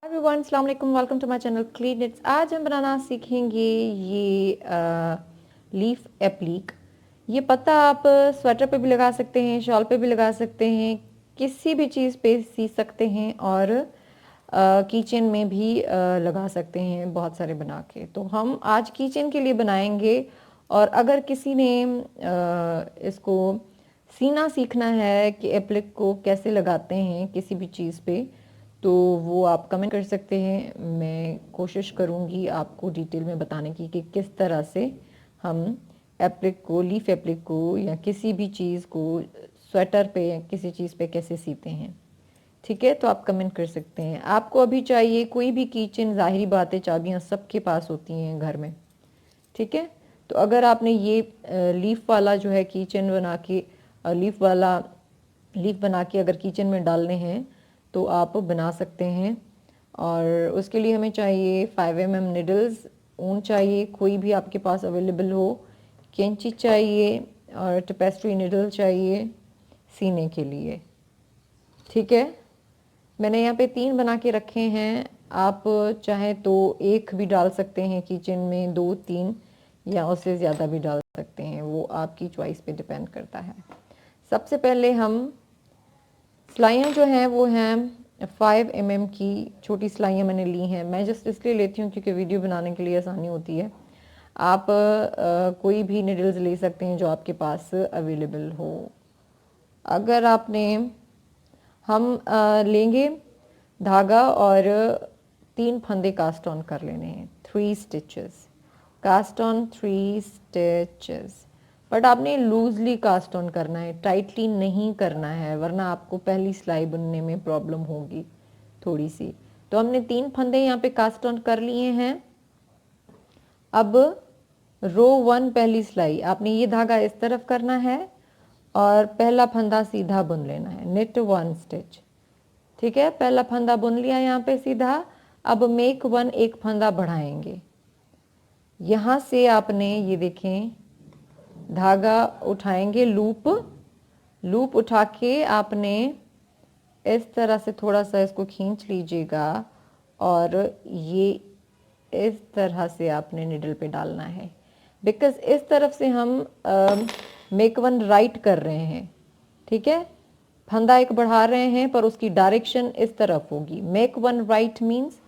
Everyone, अस्सलाम वालेकुम, welcome to my channel Clean Eats. आज हम बनाना सीखेंगे ये लीफ एप्लीक। ये पत्ता आप स्वेटर पे भी लगा सकते हैं, शॉल पे भी लगा सकते हैं, किसी भी चीज़ पे सी सकते हैं और किचन में भी लगा सकते हैं बहुत सारे बना के। तो हम आज किचन के लिए बनाएंगे। और अगर किसी ने इसको सीना सीखना है कि एप्लिक को कैसे लगाते हैं किसी भी चीज़ पे, तो वो आप कमेंट कर सकते हैं। मैं कोशिश करूँगी आपको डिटेल में बताने की कि किस तरह से हम एप्लिक को, लीफ एप्लिक को या किसी भी चीज़ को स्वेटर पे या किसी चीज़ पे कैसे सीते हैं। ठीक है, तो आप कमेंट कर सकते हैं। आपको अभी चाहिए कोई भी किचन, जाहिर बात है चाबियाँ सबके पास होती हैं घर में। ठीक है, तो अगर आपने ये लीफ वाला जो है किचन बना के, लीफ बना के अगर किचन में डालने हैं तो आप बना सकते हैं। और उसके लिए हमें चाहिए 5 mm निडल्स, ऊन चाहिए कोई भी आपके पास अवेलेबल हो, कैंची चाहिए और टेपेस्ट्री निडल चाहिए सीने के लिए। ठीक है, मैंने यहाँ पे 3 बना के रखे हैं। आप चाहें तो एक भी डाल सकते हैं किचन में, 2, 3 या उससे ज़्यादा भी डाल सकते हैं, वो आपकी चॉइस पे डिपेंड करता है। सबसे पहले हम सिलाइयाँ जो हैं वो हैं 5 mm की छोटी सिलाइयाँ मैंने ली हैं। मैं जस्ट इसलिए लेती हूँ क्योंकि वीडियो बनाने के लिए आसानी होती है। आप कोई भी निडल्स ले सकते हैं जो आपके पास अवेलेबल हो। अगर आपने हम लेंगे धागा और 3 फंदे कास्ट ऑन कर लेने हैं, 3 stitches, cast on 3 stitches. But आपने लूजली कास्ट ऑन करना है, टाइटली नहीं करना है, वरना आपको पहली सिलाई बुनने में प्रॉब्लम होगी थोड़ी सी। तो हमने 3 फंदे यहाँ पे कास्ट ऑन कर लिए हैं। अब रो 1 पहली सिलाई, आपने ये धागा इस तरफ करना है और पहला फंदा सीधा बुन लेना है, निट 1 स्टिच। ठीक है, पहला फंदा बुन लिया यहाँ पे सीधा। अब मेक 1 एक फंदा बढ़ाएंगे। यहाँ से आपने ये देखें धागा उठाएंगे, लूप उठा के आपने इस तरह से थोड़ा सा इसको खींच लीजिएगा और ये इस तरह से आपने निडल पे डालना है। बिकॉज इस तरफ से हम मेक 1 राइट कर रहे हैं। ठीक है, फंदा एक बढ़ा रहे हैं पर उसकी डायरेक्शन इस तरफ होगी। मेक 1 राइट मीन्स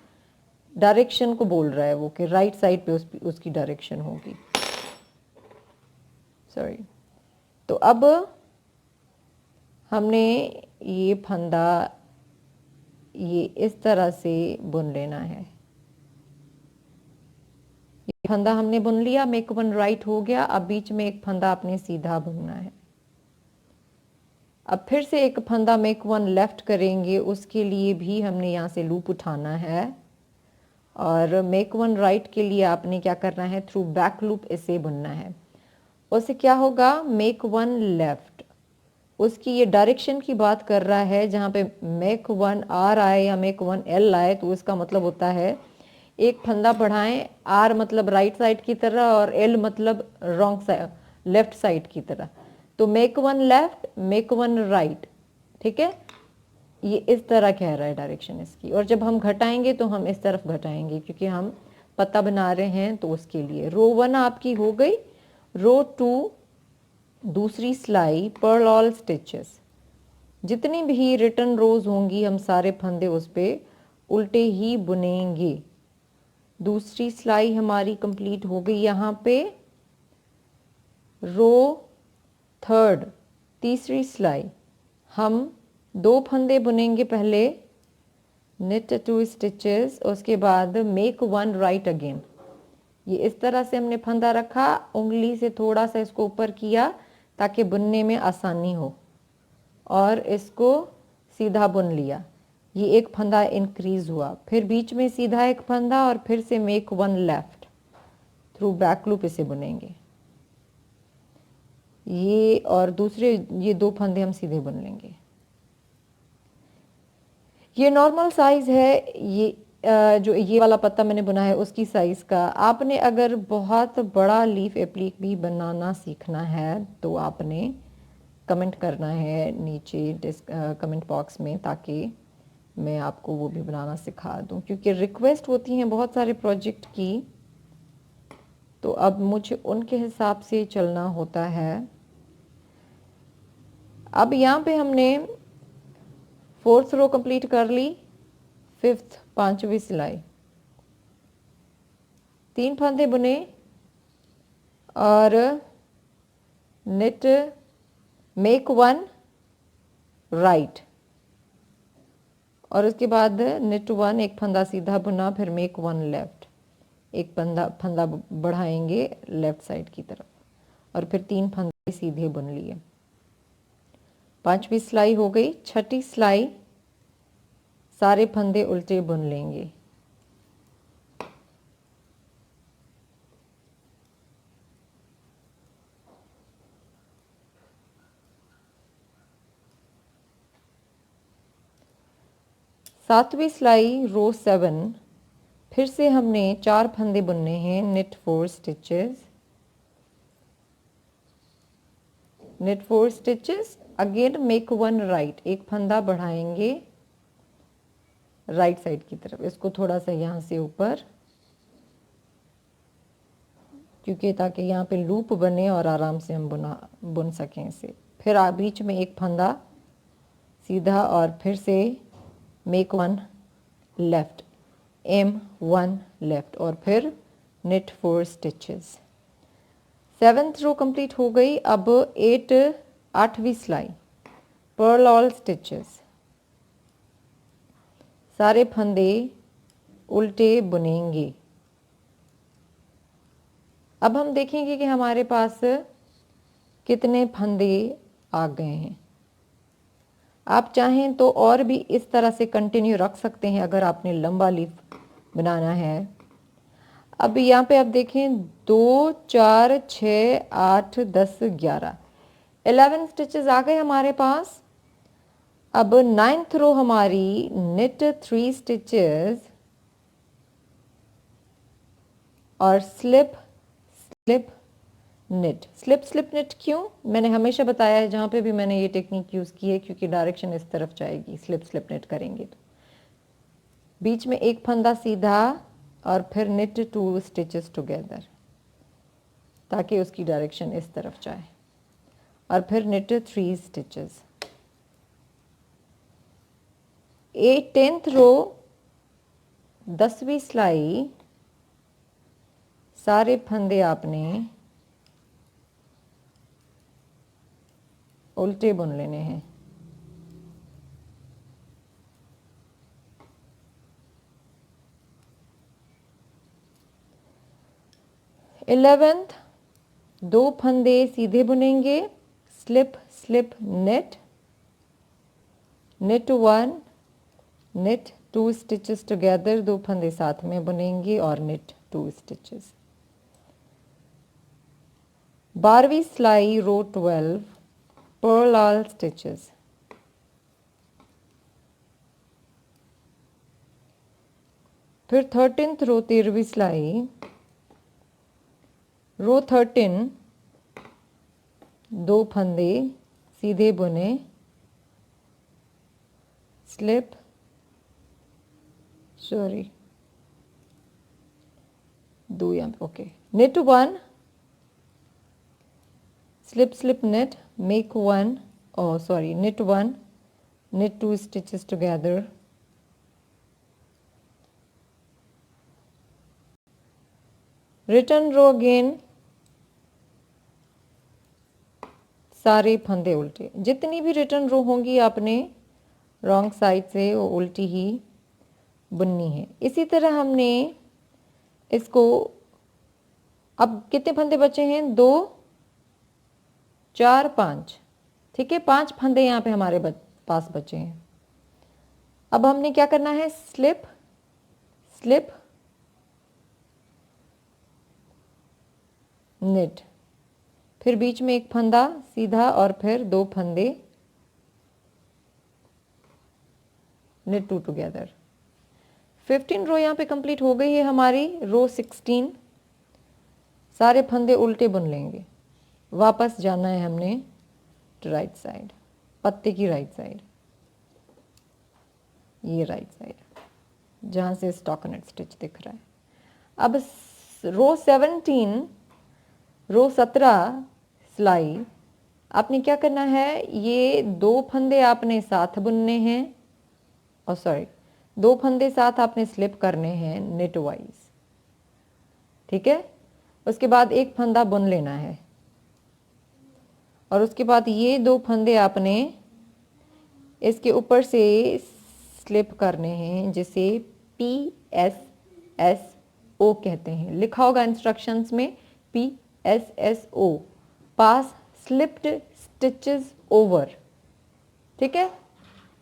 डायरेक्शन को बोल रहा है वो कि राइट साइड पे उसकी डायरेक्शन होगी। सॉरी। तो अब हमने ये फंदा ये इस तरह से बुन लेना है। ये फंदा हमने बुन लिया, मेक 1 राइट हो गया। अब बीच में एक फंदा आपने सीधा बुनना है। अब फिर से एक फंदा मेक 1 लेफ्ट करेंगे, उसके लिए भी हमने यहाँ से लूप उठाना है। और मेक 1 राइट के लिए आपने क्या करना है, थ्रू बैक लूप इसे बुनना है। उससे क्या होगा, मेक 1 लेफ्ट, उसकी ये डायरेक्शन की बात कर रहा है। जहाँ पे मेक 1 आर आए या मेक 1 एल आए तो इसका मतलब होता है एक फंदा बढ़ाएं, आर मतलब राइट साइड की तरह और एल मतलब रॉन्ग साइड, लेफ्ट साइड की तरह। तो मेक 1 लेफ्ट, मेक 1 राइट। ठीक है, ये इस तरह कह रहा है डायरेक्शन इसकी। और जब हम घटाएंगे तो हम इस तरफ घटाएंगे क्योंकि हम पत्ता बना रहे हैं, तो उसके लिए रो 1 आपकी हो गई। रो 2 दूसरी सिलाई, पर्ल ऑल स्टिचेस। जितनी भी रिटर्न रोज होंगी हम सारे फंदे उस पे उल्टे ही बुनेंगे। दूसरी सिलाई हमारी कंप्लीट हो गई। यहाँ पे रो 3 तीसरी सिलाई, हम 2 फंदे बुनेंगे पहले, निट 2 स्टिचेस, उसके बाद मेक 1 राइट अगेन। ये इस तरह से हमने फंदा रखा, उंगली से थोड़ा सा इसको ऊपर किया ताकि बुनने में आसानी हो, और इसको सीधा बुन लिया। ये एक फंदा इंक्रीज हुआ, फिर बीच में सीधा एक फंदा और फिर से make 1 left, through back loop इसे बुनेंगे। ये और दूसरे ये 2 फंदे हम सीधे बुन लेंगे। ये नॉर्मल साइज है, ये जो ये वाला पत्ता मैंने बुना है उसकी साइज का। आपने अगर बहुत बड़ा लीफ एप्लीक भी बनाना सीखना है तो आपने कमेंट करना है नीचे कमेंट बॉक्स में, ताकि मैं आपको वो भी बनाना सिखा दूं, क्योंकि रिक्वेस्ट होती हैं बहुत सारे प्रोजेक्ट की, तो अब मुझे उनके हिसाब से चलना होता है। अब यहाँ पे हमने 4th रो कंप्लीट कर ली, 5th 5वीं सिलाई, 3 फंदे बुने और निट मेक 1 राइट, और उसके बाद निट 1 एक फंदा सीधा बुना, फिर मेक 1 लेफ्ट, एक फंदा बढ़ाएंगे लेफ्ट साइड की तरफ, और फिर 3 फंदे सीधे बुन लिए। 5वीं सिलाई हो गई। 6ठी सिलाई सारे फंदे उल्टे बुन लेंगे। सातवीं सिलाई रो 7, फिर से हमने 4 फंदे बुनने हैं, knit 4 stitches, knit 4 stitches, again make 1 right, एक फंदा बढ़ाएंगे राइट साइड की तरफ, इसको थोड़ा सा यहाँ से ऊपर, क्योंकि ताकि यहाँ पे लूप बने और आराम से हम बुन सकें इसे। फिर बीच में एक फंदा सीधा और फिर से मेक 1 लेफ्ट, एम 1 लेफ्ट, और फिर निट 4 स्टिचेस। 7th रो कंप्लीट हो गई। अब 8वीं सिलाई पर्ल ऑल स्टिचेस, सारे फंदे उल्टे बुनेंगे। अब हम देखेंगे कि हमारे पास कितने फंदे आ गए हैं। आप चाहें तो और भी इस तरह से कंटिन्यू रख सकते हैं अगर आपने लंबा लीफ बनाना है। अब यहाँ पे आप देखें 2 4 6 8 10 11 11 स्टिचेस आ गए हमारे पास। अब 9th रो हमारी निट 3 स्टिचेस और slip slip knit. Slip slip knit क्यों, मैंने हमेशा बताया है जहाँ पे भी मैंने ये टेक्निक यूज़ की है, क्योंकि डायरेक्शन इस तरफ जाएगी। स्लिप स्लिप निट करेंगे तो बीच में एक फंदा सीधा और फिर निट 2 स्टिचेस टुगेदर, ताकि उसकी डायरेक्शन इस तरफ जाए, और फिर निट 3 स्टिचेस। 10th रो 10वीं सिलाई सारे फंदे आपने उल्टे बुन लेने हैं। इलेवेंथ 2 फंदे सीधे बुनेंगे, slip slip knit, knit 1 knit 2 stitches together, 2 फंदे साथ में बुनेंगे और निट 2 स्टिचेस। 12वीं सिलाई रो 12 पर्ल ऑल स्टिचेस, फिर 13th रो 13वीं सिलाई रो 13 2 फंदे सीधे बुने, स्लिप सॉरी 2 यहाँ पे okay, knit 1 slip slip knit, make 1 oh sorry knit 1 knit 2 stitches together, return row again, सारे फंदे उल्टे। जितनी भी रिटर्न रो होंगी आपने रॉन्ग साइड से वो उल्टी ही बुननी है। इसी तरह हमने इसको, अब कितने फंदे बचे हैं, 2 4 5, ठीक है, 5 फंदे यहाँ पे हमारे पास बचे हैं। अब हमने क्या करना है, स्लिप स्लिप निट, फिर बीच में एक फंदा सीधा और फिर 2 फंदे निट 2 टुगेदर। 15 रो यहाँ पे कंप्लीट हो गई है हमारी। रो 16 सारे फंदे उल्टे बुन लेंगे। वापस जाना है हमने राइट साइड, पत्ते की राइट साइड। ये राइट साइड जहाँ से स्टॉकनेट स्टिच दिख रहा है। अब रो 17 रो 17 सिलाई आपने क्या करना है, ये 2 फंदे आपने साथ बुनने हैं, और सॉरी 2 फंदे साथ आपने स्लिप करने हैं नेट वाइज, ठीक है। उसके बाद एक फंदा बुन लेना है और उसके बाद ये 2 फंदे आपने इसके ऊपर से स्लिप करने हैं, जिसे PSSO कहते हैं। लिखा होगा इंस्ट्रक्शंस में PSSO, पास स्लिप्ड स्टिचेस ओवर, ठीक है।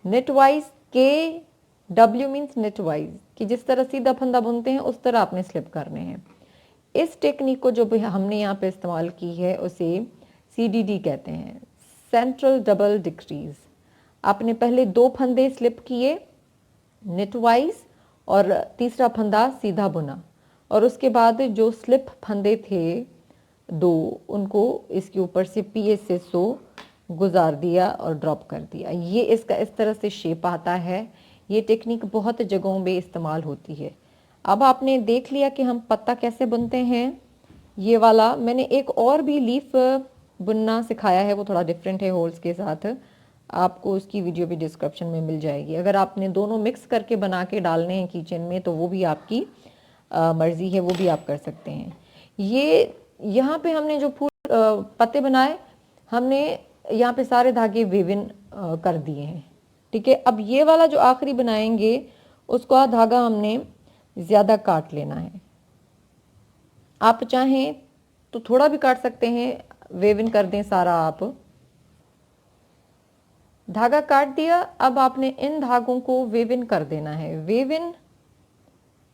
Net wise KW means net wise, कि जिस तरह सीधा फंदा बुनते हैं उस तरह आपने स्लिप करने हैं। इस टेक्निक को जो भी हमने यहाँ पे इस्तेमाल की है उसे CDD कहते हैं, सेंट्रल डबल डिक्रीज। आपने पहले 2 फंदे स्लिप किए नेट वाइज और तीसरा फंदा सीधा बुना, और उसके बाद जो स्लिप फंदे थे 2 उनको इसके ऊपर से PSSO गुजार दिया और ड्रॉप कर दिया। ये इसका इस तरह से शेप आता है। ये टेक्निक बहुत जगहों में इस्तेमाल होती है। अब आपने देख लिया कि हम पत्ता कैसे बुनते हैं। ये वाला मैंने एक और भी लीफ बुनना सिखाया है, वो थोड़ा डिफरेंट है होल्स के साथ। आपको उसकी वीडियो भी डिस्क्रिप्शन में मिल जाएगी। अगर आपने दोनों मिक्स करके बना के डालने हैं किचन में तो वो भी आपकी मर्जी है, वो भी आप कर सकते हैं। ये यहाँ पे हमने जो फूल पत्ते बनाए, हमने यहाँ पे सारे धागे वेविन कर दिए हैं, ठीक है। अब ये वाला जो आखिरी बनाएंगे उसका धागा हमने ज़्यादा काट लेना है। आप चाहें तो थोड़ा भी काट सकते हैं, वेविन कर दें सारा। आप धागा काट दिया, अब आपने इन धागों को वेविन कर देना है। वेविन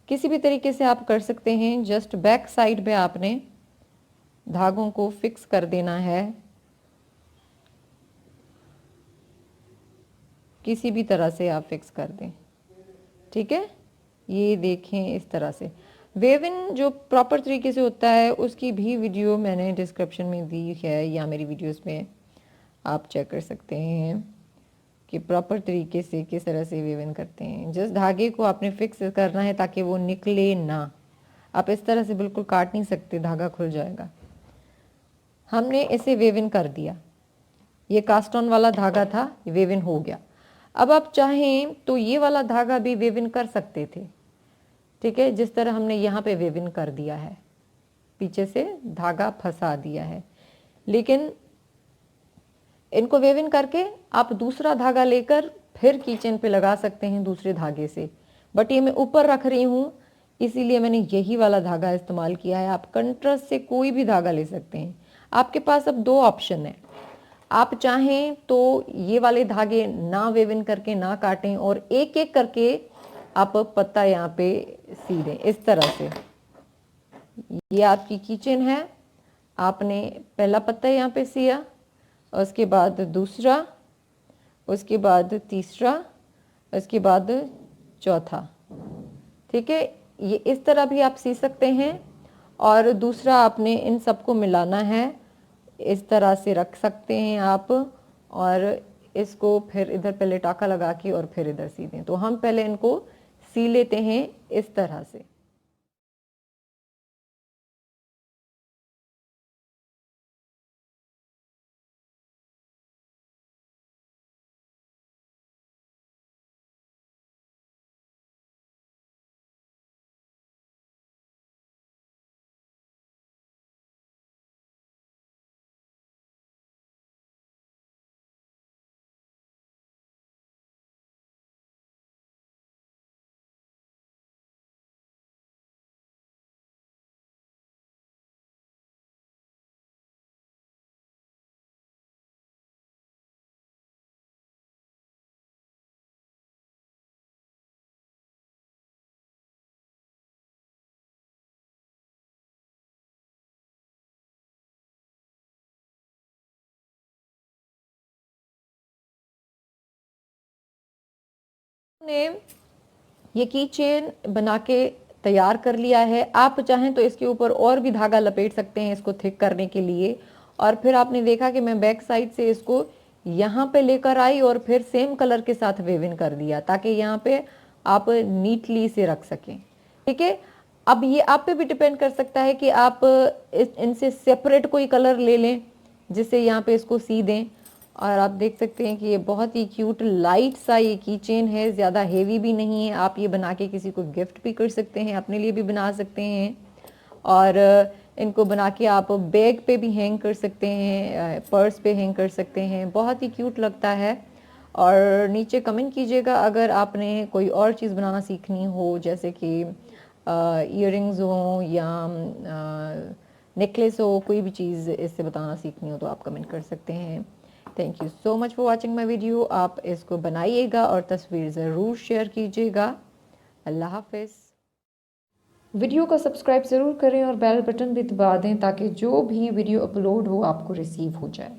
किसी भी तरीके से आप कर सकते हैं, जस्ट बैक साइड पे आपने धागों को फिक्स कर देना है, किसी भी तरह से आप फिक्स कर दें, ठीक है। ये देखें इस तरह से वेविन जो प्रॉपर तरीके से होता है उसकी भी वीडियो मैंने डिस्क्रिप्शन में दी है, या मेरी वीडियोस में आप चेक कर सकते हैं कि प्रॉपर तरीके से किस तरह से वेविन करते हैं। जस्ट धागे को आपने फिक्स करना है ताकि वो निकले ना। आप इस तरह से बिल्कुल काट नहीं सकते, धागा खुल जाएगा। हमने इसे वेविन कर दिया, ये कास्ट ऑन वाला धागा था, वेविन हो गया। अब आप चाहें तो ये वाला धागा भी वेविन कर सकते थे, ठीक है, जिस तरह हमने यहाँ पे वेविन कर दिया है, पीछे से धागा फंसा दिया है। लेकिन इनको वेविन करके आप दूसरा धागा लेकर फिर किचन पे लगा सकते हैं दूसरे धागे से, बट ये मैं ऊपर रख रही हूँ इसीलिए मैंने यही वाला धागा इस्तेमाल किया है। आप कंट्रास्ट से कोई भी धागा ले सकते हैं। आपके पास अब 2 ऑप्शन है। आप चाहें तो ये वाले धागे ना वेविन करके ना काटें और एक एक करके आप पत्ता यहाँ पे सी दें इस तरह से। ये आपकी किचन है, आपने पहला पत्ता यहाँ पे सिया, उसके बाद दूसरा, उसके बाद तीसरा, उसके बाद चौथा, ठीक है। ये इस तरह भी आप सी सकते हैं। और दूसरा आपने इन सबको मिलाना है, इस तरह से रख सकते हैं आप, और इसको फिर इधर पहले टाका लगा के और फिर इधर सी दें। तो हम पहले इनको सी लेते हैं इस तरह से। ने ये की चेन बना के तैयार कर लिया है। आप चाहें तो इसके ऊपर और भी धागा लपेट सकते हैं इसको थिक करने के लिए। और फिर आपने देखा कि मैं बैक साइड से इसको यहाँ पे लेकर आई और फिर सेम कलर के साथ वेव इन कर दिया ताकि यहाँ पे आप नीटली इसे रख सकें। ठीक है, अब ये आप पे भी डिपेंड कर सकता है कि आप इनसे सेपरेट कोई कलर ले लें जिससे यहाँ पे इसको सी दें। और आप देख सकते हैं कि ये बहुत ही क्यूट लाइट सा ये की चेन है, ज़्यादा हेवी भी नहीं है। आप ये बना के किसी को गिफ्ट भी कर सकते हैं, अपने लिए भी बना सकते हैं और इनको बना के आप बैग पे भी हैंग कर सकते हैं, पर्स पे हैंग कर सकते हैं। बहुत ही क्यूट लगता है। और नीचे कमेंट कीजिएगा अगर आपने कोई और चीज़ बनाना सीखनी हो, जैसे कि ईयरिंग्स हो या नेकलेस हो, कोई भी चीज़ इससे बताना सीखनी हो तो आप कमेंट कर सकते हैं। Thank you so much for watching my video. आप इसको बनाइएगा और तस्वीर ज़रूर शेयर कीजिएगा। अल्लाह हाफिज़। वीडियो को सब्सक्राइब ज़रूर करें और बेल बटन भी दबा दें ताकि जो भी वीडियो अपलोड हो आपको रिसीव हो जाए।